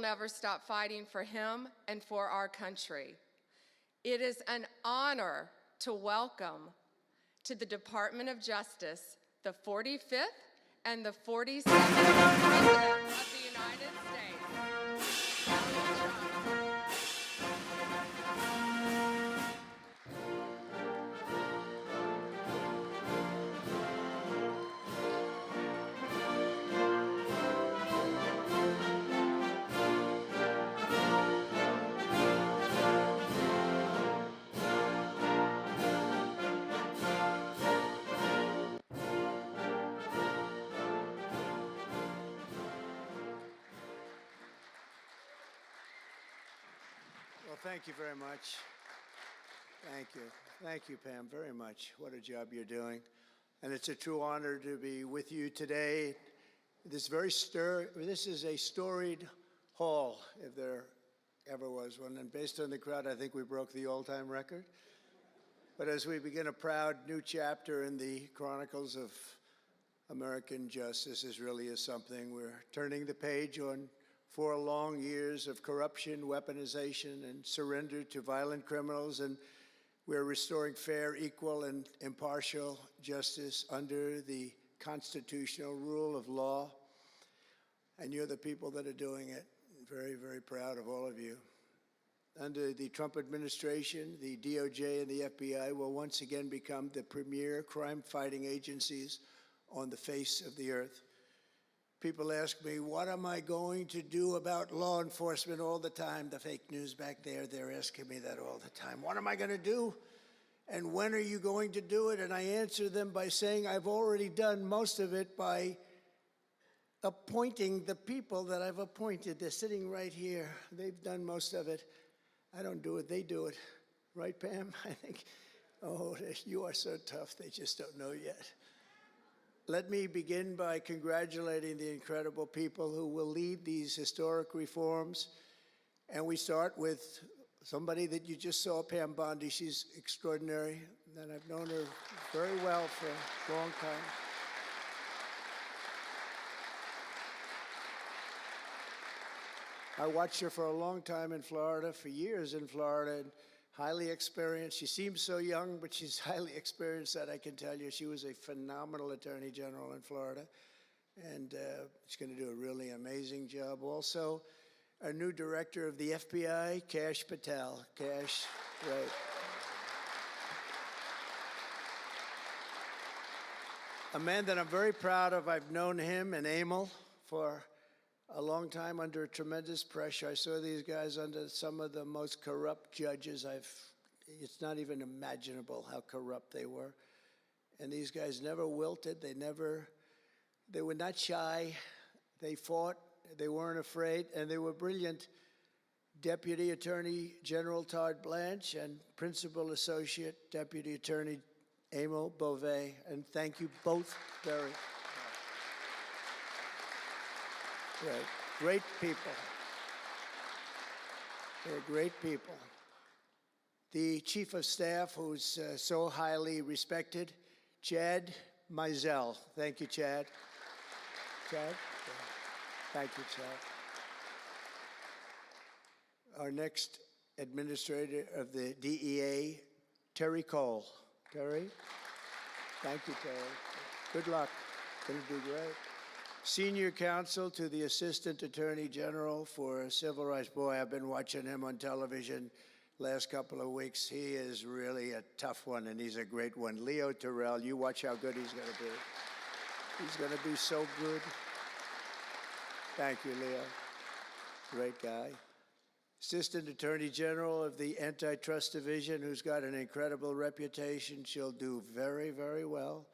never stop fighting for him and for our country. It is an honor to welcome to the Department of Justice the 45th and the 47th President of the United States. Well, thank you very much. Thank you. Thank you, Pam, very much. What a job you're doing. And it's a true honor to be with you today. This is a storied hall, if there ever was one. And based on the crowd, I think we broke the all-time record. But as we begin a proud new chapter in the chronicles of American justice, this really is something. We're turning the page on 4 long years of corruption, weaponization, and surrender to violent criminals, and we're restoring fair, equal, and impartial justice under the constitutional rule of law. And you're the people that are doing it. Very, very proud of all of you. Under the Trump administration, the DOJ and the FBI will once again become the premier crime-fighting agencies on the face of the earth. People ask me, what am I going to do about law enforcement all the time? The fake news back there, they're asking me that all the time. What am I going to do? And when are you going to do it? And I answer them by saying I've already done most of it by appointing the people that I've appointed. They're sitting right here. They've done most of it. I don't do it, they do it. Right, Pam? I think, oh, you are so tough, they just don't know yet. Let me begin by congratulating the incredible people who will lead these historic reforms. And we start with somebody that you just saw, Pam Bondi. She's extraordinary, and I've known her very well for a long time. I watched her for a long time in Florida, for years in Florida, and highly experienced. She seems so young, but she's highly experienced, that I can tell you. She was a phenomenal Attorney General in Florida, and she's going to do a really amazing job. Also, our new director of the FBI, Kash Patel. Kash, right. A man that I'm very proud of. I've known him and Emil for a long time under tremendous pressure. I saw these guys under some of the most corrupt judges. It's not even imaginable how corrupt they were. And these guys never wilted. They were not shy. They fought. They weren't afraid. And they were brilliant. Deputy Attorney General Todd Blanche and Principal Associate Deputy Attorney Emil Beauvais. And thank you both very much. Right. Great people. They're great people. The Chief of Staff, who's so highly respected, Chad Mizell. Thank you, Chad. Chad? Thank you, Chad. Our next administrator of the DEA, Terry Cole. Terry? Thank you, Terry. Good luck. Going to do great. Senior counsel to the Assistant Attorney General for Civil Rights. Boy, I've been watching him on television last couple of weeks. He is really a tough one, and he's a great one. Leo Terrell, you watch how good he's going to be. He's going to be so good. Thank you, Leo. Great guy. Assistant Attorney General of the Antitrust Division, who's got an incredible reputation. She'll do very, very well.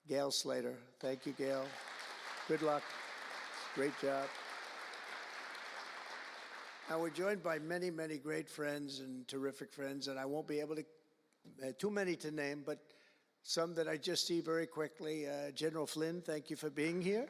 Gail Slater. Thank you, Gail. Good luck. Great job. Now, we're joined by many, many great friends and terrific friends, and I won't be able to, too many to name, but some that I just see very quickly. General Flynn, thank you for being here.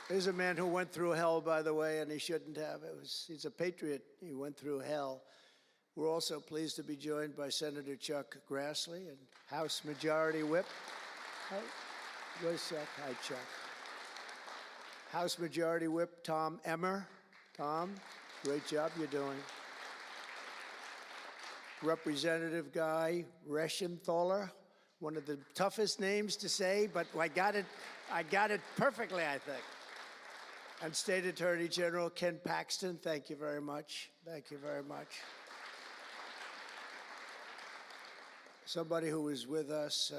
Here's a man who went through hell, by the way, and he shouldn't have. He's a patriot. He went through hell. We're also pleased to be joined by Senator Chuck Grassley and House Majority Whip. Hi. Where's Chuck? Hi, Chuck. House Majority Whip Tom Emmer. Tom, great job you're doing. Representative Guy Reschenthaler, one of the toughest names to say, but I got it perfectly, I think. And State Attorney General Ken Paxton, thank you very much. Thank you very much. Somebody who was with us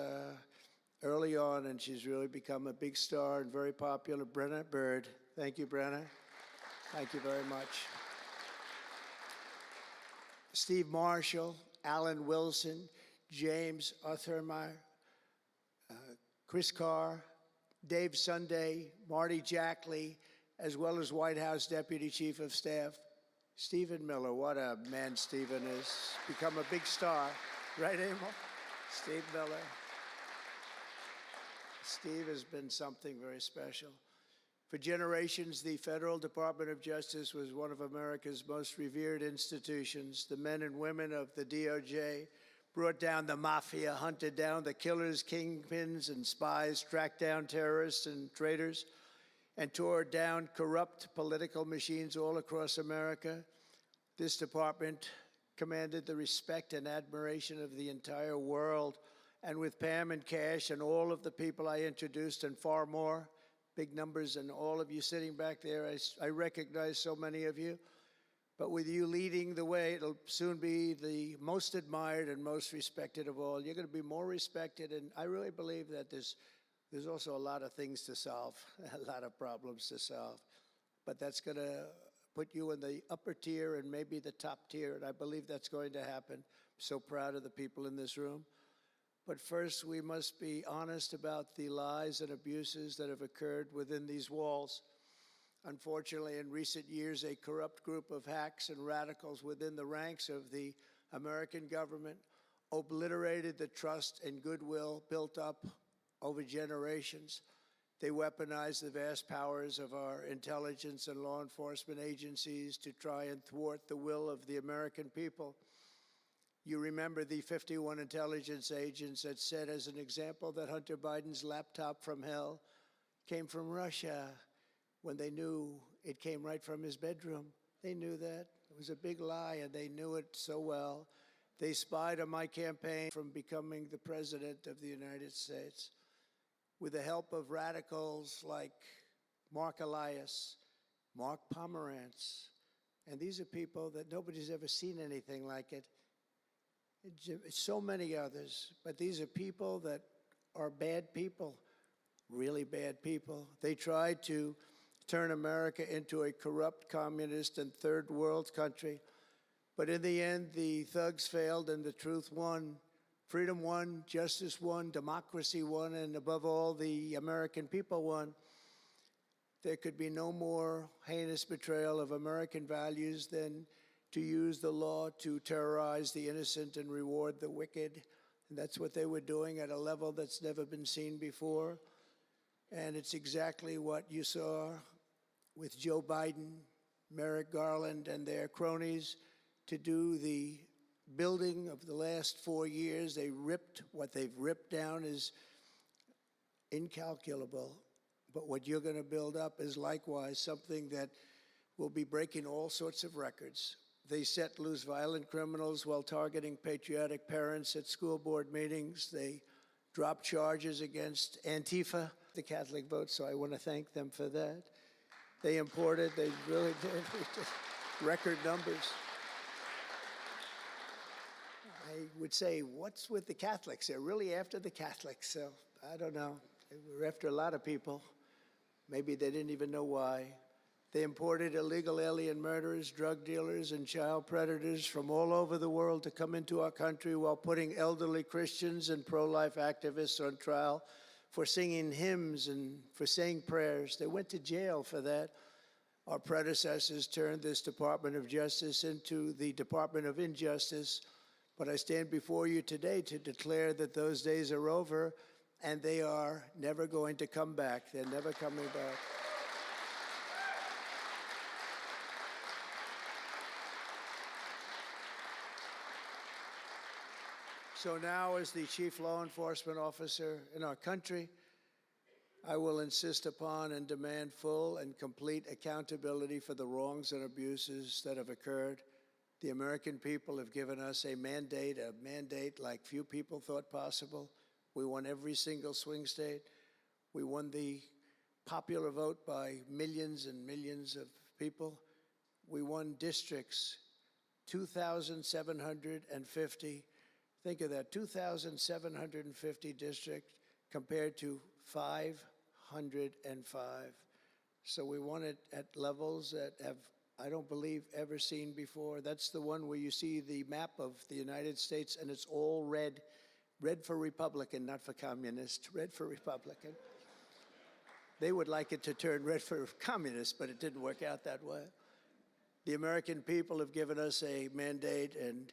early on, and she's really become a big star and very popular, Brenna Bird. Thank you, Brenna. Thank you very much. Steve Marshall, Alan Wilson, James Othermeyer, Chris Carr, Dave Sunday, Marty Jackley, as well as White House Deputy Chief of Staff, Stephen Miller. What a man Stephen is. Become a big star. Right, Emil? Steve Miller. Steve has been something very special. For generations, the Federal Department of Justice was one of America's most revered institutions. The men and women of the DOJ brought down the mafia, hunted down the killers, kingpins, and spies, tracked down terrorists and traitors, and tore down corrupt political machines all across America. This department commanded the respect and admiration of the entire world. And with Pam and Cash and all of the people I introduced and far more, big numbers, and all of you sitting back there, I recognize so many of you. But with you leading the way, it'll soon be the most admired and most respected of all. You're going to be more respected, and I really believe that there's also a lot of things to solve, a lot of problems to solve. But that's going to put you in the upper tier and maybe the top tier, and I believe that's going to happen. I'm so proud of the people in this room. But first, we must be honest about the lies and abuses that have occurred within these walls. Unfortunately, in recent years, a corrupt group of hacks and radicals within the ranks of the American government obliterated the trust and goodwill built up over generations. They weaponized the vast powers of our intelligence and law enforcement agencies to try and thwart the will of the American people. You remember the 51 intelligence agents that said, as an example, that Hunter Biden's laptop from hell came from Russia when they knew it came right from his bedroom. They knew that. It was a big lie, and they knew it so well. They spied on my campaign from becoming the president of the United States. With the help of radicals like Mark Elias, Mark Pomerantz, and these are people that nobody's ever seen anything like it. So many others, but these are people that are bad people, really bad people. They tried to turn America into a corrupt, communist, and third world country. But in the end, the thugs failed and the truth won. Freedom won, justice won, democracy won, and above all, the American people won. There could be no more heinous betrayal of American values than to use the law to terrorize the innocent and reward the wicked. And that's what they were doing at a level that's never been seen before. And it's exactly what you saw with Joe Biden, Merrick Garland, and their cronies to do the building of the last 4 years. What they've ripped down is incalculable. But what you're going to build up is likewise something that will be breaking all sorts of records. They set loose violent criminals while targeting patriotic parents at school board meetings. They dropped charges against Antifa, the Catholic vote, so I want to thank them for that. They really did, record numbers. I would say, what's with the Catholics? They're really after the Catholics, so I don't know. They were after a lot of people. Maybe they didn't even know why. They imported illegal alien murderers, drug dealers, and child predators from all over the world to come into our country while putting elderly Christians and pro-life activists on trial for singing hymns and for saying prayers. They went to jail for that. Our predecessors turned this Department of Justice into the Department of Injustice. But I stand before you today to declare that those days are over, and they are never going to come back. They're never coming back. So now, as the chief law enforcement officer in our country, I will insist upon and demand full and complete accountability for the wrongs and abuses that have occurred. The American people have given us a mandate like few people thought possible. We won every single swing state. We won the popular vote by millions and millions of people. We won districts, 2,750. Think of that, 2,750 districts compared to 505. So we won it at levels that have, I don't believe, ever seen before. That's the one where you see the map of the United States and it's all red. Red for Republican, not for communist, red for Republican. They would like it to turn red for communist, but it didn't work out that way. The American people have given us a mandate and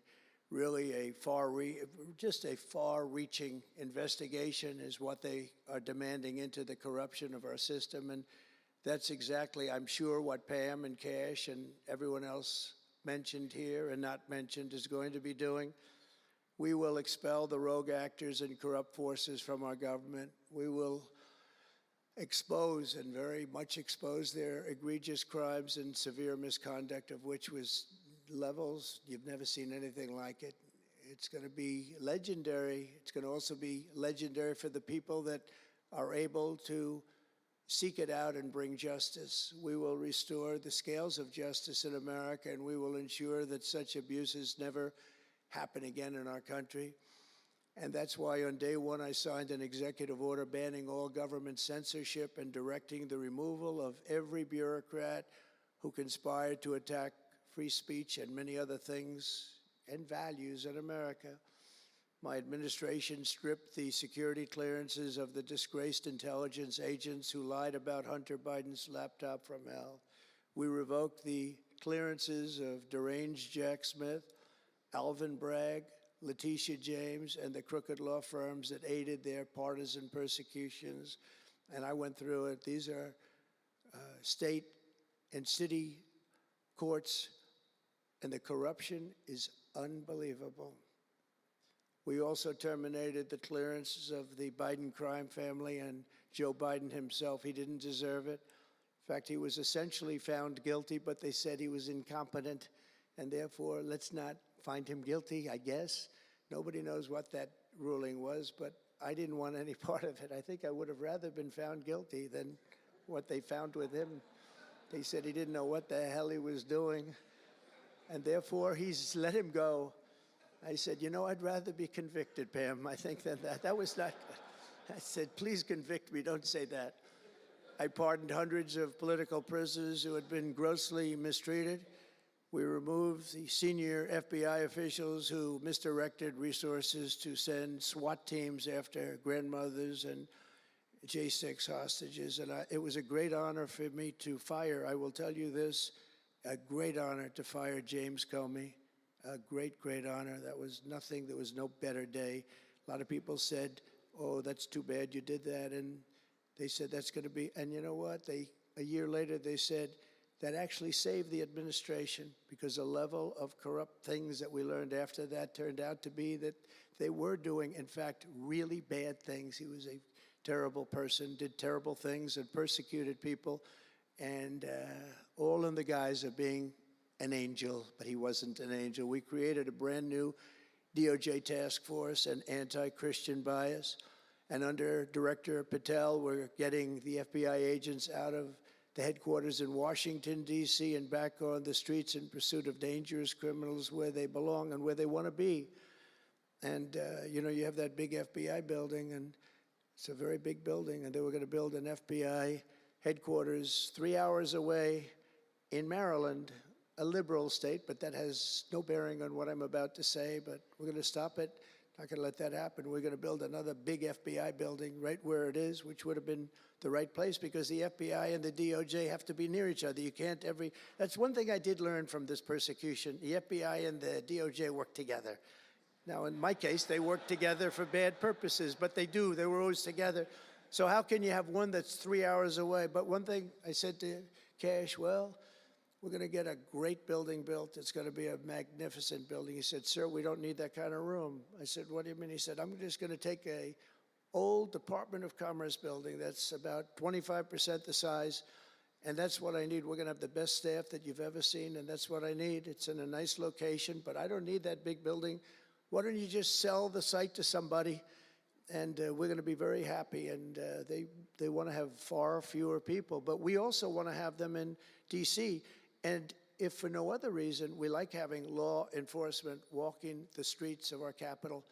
really a far-reaching investigation is what they are demanding into the corruption of our system. And that's exactly, I'm sure, what Pam and Cash and everyone else mentioned here and not mentioned is going to be doing. We will expel the rogue actors and corrupt forces from our government. We will expose and very much expose their egregious crimes and severe misconduct, of which was levels you've never seen anything like it. It's going to be legendary. It's going to also be legendary for the people that are able to seek it out and bring justice. We will restore the scales of justice in America, and we will ensure that such abuses never happen again in our country. And that's why on day one I signed an executive order banning all government censorship and directing the removal of every bureaucrat who conspired to attack free speech and many other things and values in America. My administration stripped the security clearances of the disgraced intelligence agents who lied about Hunter Biden's laptop from hell. We revoked the clearances of deranged Jack Smith, Alvin Bragg, Letitia James, and the crooked law firms that aided their partisan persecutions. And I went through it. These are state and city courts, and the corruption is unbelievable. We also terminated the clearances of the Biden crime family and Joe Biden himself. He didn't deserve it. In fact, he was essentially found guilty, but they said he was incompetent, and therefore let's not find him guilty, I guess. Nobody knows what that ruling was, but I didn't want any part of it. I think I would have rather been found guilty than what they found with him. They said he didn't know what the hell he was doing, and therefore he's let him go. I said, you know, I'd rather be convicted, Pam, I think, than that. That was not good. I said, please convict me, don't say that. I pardoned hundreds of political prisoners who had been grossly mistreated. We removed the senior FBI officials who misdirected resources to send SWAT teams after grandmothers and J6 hostages. And it was a great honor for me to fire, I will tell you this, a great honor to fire James Comey. A great, great honor. That was nothing, there was no better day. A lot of people said, oh, that's too bad you did that. And they said that's going to be, and you know what? A year later, they said, that actually saved the administration, because the level of corrupt things that we learned after that turned out to be that they were doing, in fact, really bad things. He was a terrible person, did terrible things, and persecuted people, and all in the guise of being an angel, but he wasn't an angel. We created a brand new DOJ task force and anti-Christian bias, and under Director Patel, we're getting the FBI agents out of the headquarters in Washington, D.C., and back on the streets in pursuit of dangerous criminals where they belong and where they want to be. And, you know, you have that big FBI building, and it's a very big building, and they were going to build an FBI headquarters 3 hours away in Maryland, a liberal state, but that has no bearing on what I'm about to say, but we're going to stop it. Not going to let that happen. We're going to build another big FBI building right where it is, which would have been the right place, because the FBI and the DOJ have to be near each other. You can't that's one thing I did learn from this persecution. The FBI and the DOJ work together. Now, in my case, they work together for bad purposes, but they do. They were always together. So how can you have one that's 3 hours away? But one thing I said to Cash, well, we're going to get a great building built. It's going to be a magnificent building. He said, sir, we don't need that kind of room. I said, what do you mean? He said, I'm just going to take a old Department of Commerce building that's about 25% the size, and that's what I need. We're going to have the best staff that you've ever seen, and that's what I need. It's in a nice location, but I don't need that big building. Why don't you just sell the site to somebody, and we're going to be very happy. And they want to have far fewer people, but we also want to have them in D.C., and if for no other reason, we like having law enforcement walking the streets of our capital,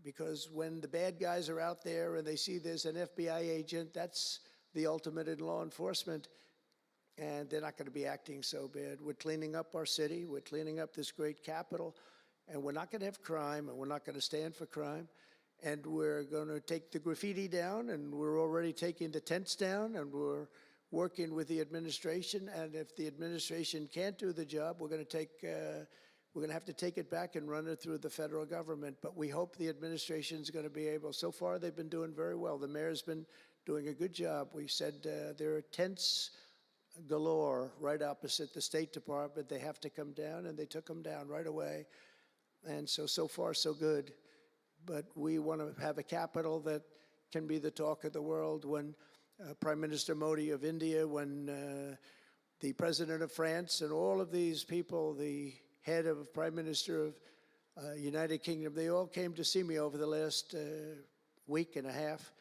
because when the bad guys are out there and they see there's an FBI agent, that's the ultimate in law enforcement, and they're not going to be acting so bad. We're cleaning up our city. We're cleaning up this great capital, and we're not going to have crime, and we're not going to stand for crime, and we're going to take the graffiti down, and we're already taking the tents down, and we're working with the administration, and if the administration can't do the job, we're going to have to take it back and run it through the federal government. But we hope the administration is going to be able. So far, they've been doing very well. The mayor's been doing a good job. We said there are tents galore right opposite the State Department. They have to come down, and they took them down right away. And so far, so good. But we want to have a capital that can be the talk of the world. When Prime Minister Modi of India, when the President of France, and all of these people, the head of Prime Minister of United Kingdom, they all came to see me over the last week and a half.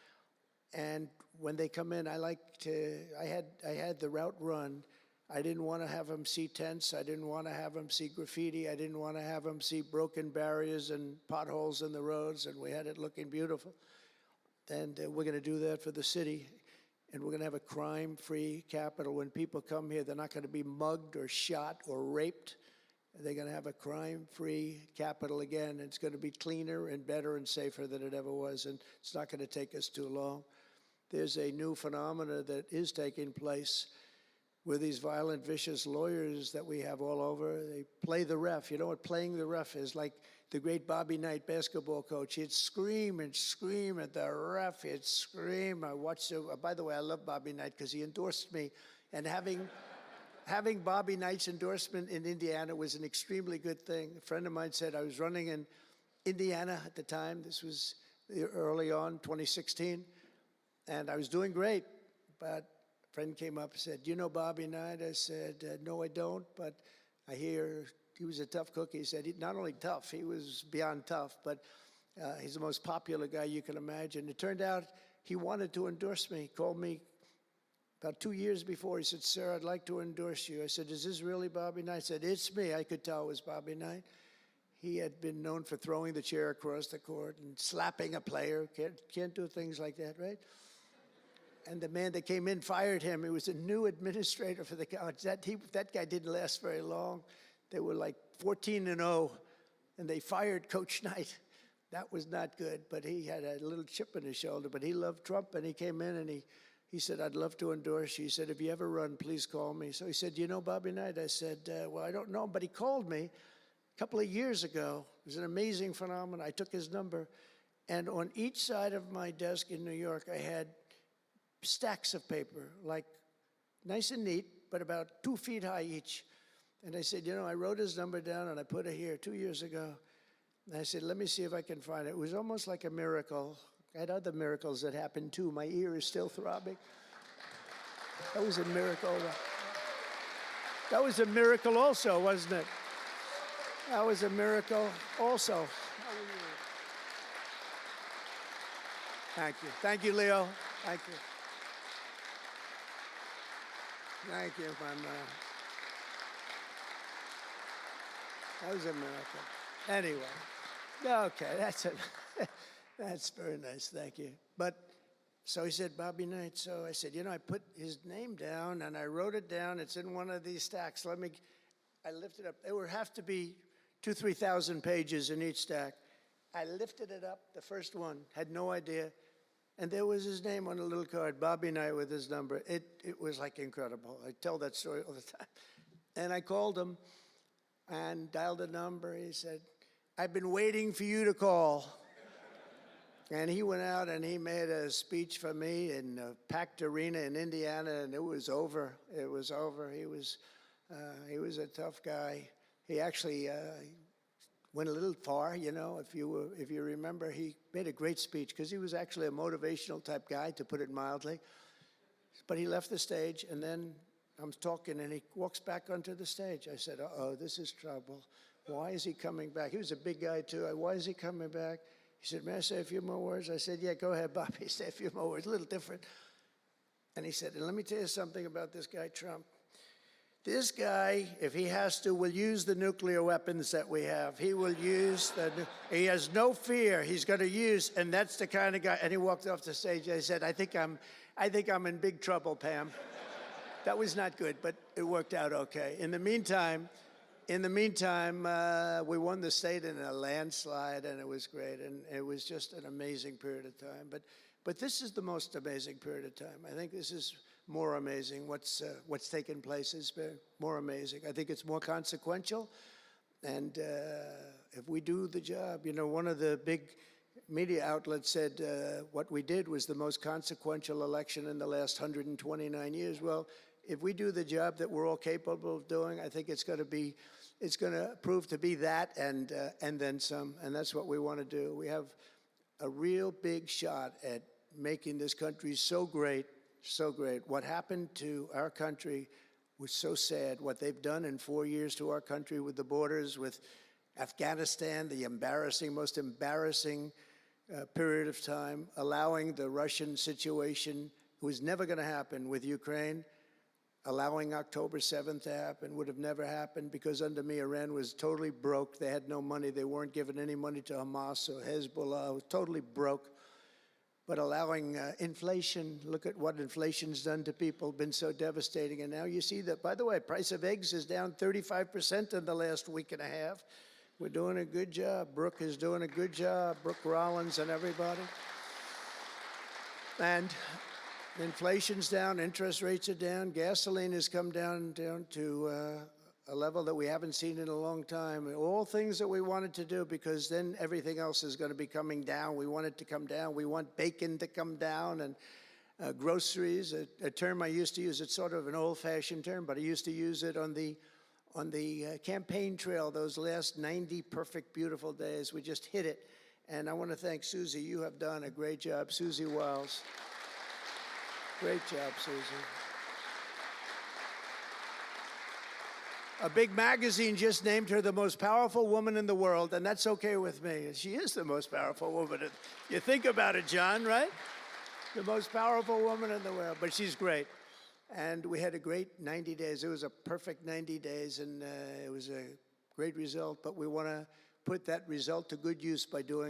And when they come in, I had the route run. I didn't want to have them see tents. I didn't want to have them see graffiti. I didn't want to have them see broken barriers and potholes in the roads, and we had it looking beautiful. And we're going to do that for the city. And we're going to have a crime-free capital. When people come here, they're not going to be mugged or shot or raped. They're going to have a crime-free capital again. It's going to be cleaner and better and safer than it ever was, and it's not going to take us too long. There's a new phenomena that is taking place with these violent, vicious lawyers that we have all over. They play the ref. You know what playing the ref is? Like the great Bobby Knight, basketball coach. He'd scream and scream at the ref. He'd scream. I watched it. By the way, I love Bobby Knight because he endorsed me. And having Bobby Knight's endorsement in Indiana was an extremely good thing. A friend of mine said I was running in Indiana at the time. This was early on, 2016. And I was doing great. But a friend came up and said, "You know Bobby Knight?" I said, "No, I don't, but I hear he was a tough cookie." He said, not only tough, he was beyond tough, but he's the most popular guy you can imagine. It turned out he wanted to endorse me. He called me about 2 years before. He said, "Sir, I'd like to endorse you." I said, "Is this really Bobby Knight?" He said, "It's me." I could tell it was Bobby Knight. He had been known for throwing the chair across the court and slapping a player. Can't do things like that, right? And the man that came in fired him. He was a new administrator for the college. That guy didn't last very long. They were like 14-0, and they fired Coach Knight. That was not good, but he had a little chip in his shoulder. But he loved Trump, and he came in, and he said, "I'd love to endorse you." He said, "If you ever run, please call me." So he said, "You know Bobby Knight?" I said, "Well, I don't know, but he called me a couple of years ago." It was an amazing phenomenon. I took his number, and on each side of my desk in New York, I had stacks of paper, like nice and neat, but about 2 feet high each. And I said, I wrote his number down and I put it here 2 years ago. And I said, let me see if I can find it. It was almost like a miracle. I had other miracles that happened too. My ear is still throbbing. That was a miracle. That was a miracle also, wasn't it? That was a miracle also. Thank you. Thank you, Leo. Thank you. Thank you, that was a miracle. Anyway, okay, that's very nice, thank you. But, so he said, Bobby Knight. So I said, I put his name down and I wrote it down. It's in one of these stacks. I lifted up. There would have to be 2,000 to 3,000 pages in each stack. I lifted it up, the first one, had no idea. And there was his name on a little card, Bobby Knight with his number. It was like incredible. I tell that story all the time. And I called him and dialed a number. He said, "I've been waiting for you to call." And he went out and he made a speech for me in a packed arena in Indiana, and it was over. It was over. He was a tough guy. He actually went a little far, you know, if you remember. He made a great speech because he was actually a motivational type guy, to put it mildly. But he left the stage, and then I'm talking, and he walks back onto the stage. I said, uh-oh, this is trouble. Why is he coming back? He was a big guy, too. Why is he coming back? He said, may I say a few more words? I said, yeah, go ahead, Bobby, say a few more words, a little different. And he said, and let me tell you something about this guy, Trump. This guy, if he has to, will use the nuclear weapons that we have. He will use he has no fear. He's going to use, and that's the kind of guy. And he walked off the stage. I said, I think I'm in big trouble, Pam. That was not good, but it worked out okay. In the meantime, we won the state in a landslide, and it was great. And it was just an amazing period of time. But this is the most amazing period of time. I think this is more amazing. What's taken place is more amazing. I think it's more consequential. And if we do the job, you know, one of the big media outlets said what we did was the most consequential election in the last 129 years. Well, if we do the job that we're all capable of doing, I think it's going to prove to be that and then some. And that's what we want to do. We have a real big shot at making this country so great, so great. What happened to our country was so sad. What they've done in 4 years to our country with the borders, with Afghanistan, the most embarrassing period of time, allowing the Russian situation, it was never going to happen, with Ukraine, allowing October 7th to happen, would have never happened, because under me, Iran was totally broke. They had no money. They weren't giving any money to Hamas or Hezbollah. It was totally broke. But allowing inflation, look at what inflation's done to people, been so devastating. And now you see that, by the way, price of eggs is down 35% in the last week and a half. We're doing a good job. Brooke is doing a good job. Brooke Rollins and everybody. And inflation's down, interest rates are down, gasoline has come down to a level that we haven't seen in a long time. All things that we wanted to do, because then everything else is going to be coming down. We want it to come down. We want bacon to come down, and groceries, a term I used to use. It's sort of an old-fashioned term, but I used to use it on the campaign trail, those last 90 perfect, beautiful days. We just hit it. And I want to thank Susie. You have done a great job. Susie Wiles. Great job, Susie. A big magazine just named her the most powerful woman in the world, and that's okay with me. She is the most powerful woman. You think about it, John, right? The most powerful woman in the world, but she's great. And we had a great 90 days. It was a perfect 90 days, and it was a great result, but we want to put that result to good use by doing